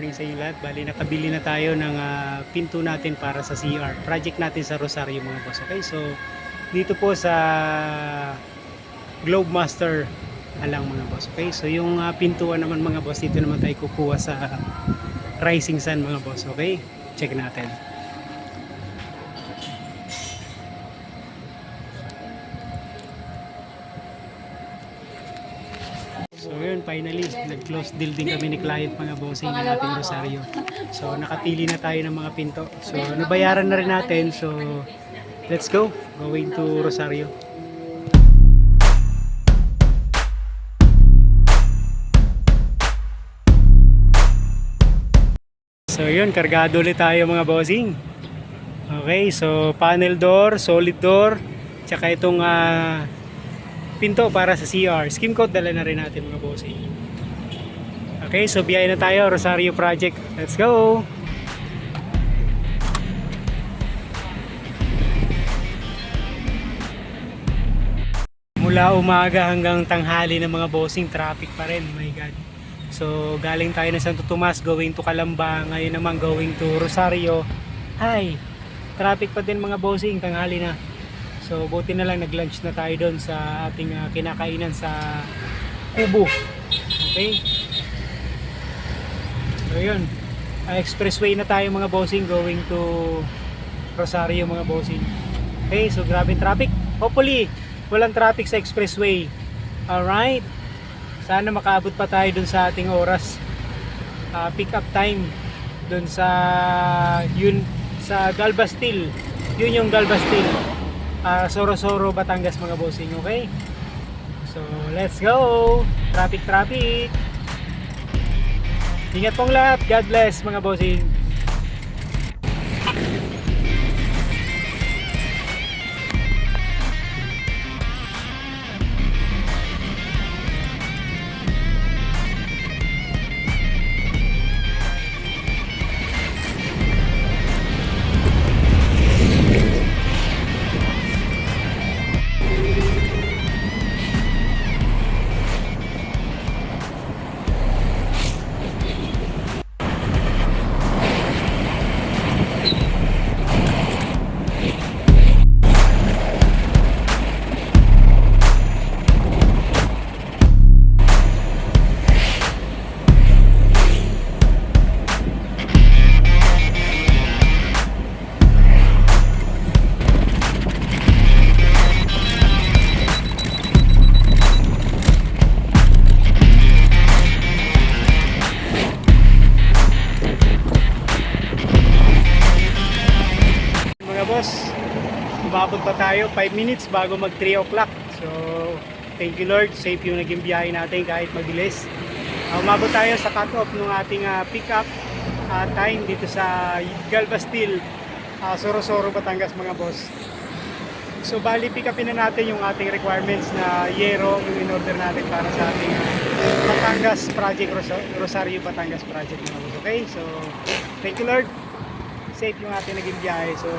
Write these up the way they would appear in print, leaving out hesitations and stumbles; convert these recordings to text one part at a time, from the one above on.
morning sa inyo lahat. Bali, nakabili na tayo ng pinto natin para sa CR. Project natin sa Rosario mga boss. Okay, so dito po sa Globe Master alang mga boss. Okay, so yung pintuan naman mga boss, dito naman tayo kukuha sa Rising Sun mga boss. Okay, check natin. So yun, finally, nag-close deal din kami ni client mga bossing ng ating Rosario. So nakapili na tayo ng mga pinto. So nabayaran na rin natin. So let's go, going to Rosario. So yun, kargado ulit tayo mga bossing. Okay, so panel door, solid door, tsaka itong pinto para sa CR. Skim coat dala na rin natin mga bossing. Okay, so biyaya na tayo, Rosario project. Let's go! Mula umaga hanggang tanghali ng mga bossing, traffic pa rin, my god. So galing tayo ng Santo Tomas going to Calamba, ngayon naman going to Rosario. Hi! Traffic pa din mga bossing, tanghali na. So buti na lang nag-lunch na tayo doon sa ating kinakainan sa Kubo. Okay? So yun, expressway na tayo mga bossing going to Rosario mga bossing. Okay, so grabe traffic. Hopefully, walang traffic sa expressway. Alright? Sana makaabot pa tayo doon sa ating oras. Pick up time doon sa yun sa Galbastil. Yun yung Galbastil. Sorosoro, Batangas mga bossing, okay? So, let's go! Traffic! Ingat pong lahat. God bless mga bossing. Boss, umabot pa tayo 5 minutes bago mag 3 o'clock. So thank you Lord, safe yung naging biyahe natin kahit madilis. Umabot tayo sa cut off ng ating pick up time dito sa Galbastil, Sorosoro, Batangas mga boss. So bali pick upin na natin yung ating requirements na yero yung in-order natin para sa ating Batangas project, Rosario Batangas project mga boss. Okay, so thank you Lord, safe yung ating naging biyahe. So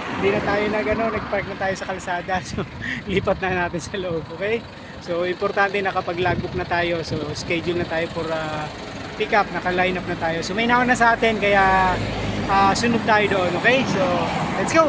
hindi na tayo nagpark na tayo sa kalsada. So lipat na natin sa loob, okay? So importante nakapag-logbook na tayo. So schedule na tayo for pick up, naka-line up na tayo. So may nauna na sa atin kaya sunod tayo doon, okay? So let's go!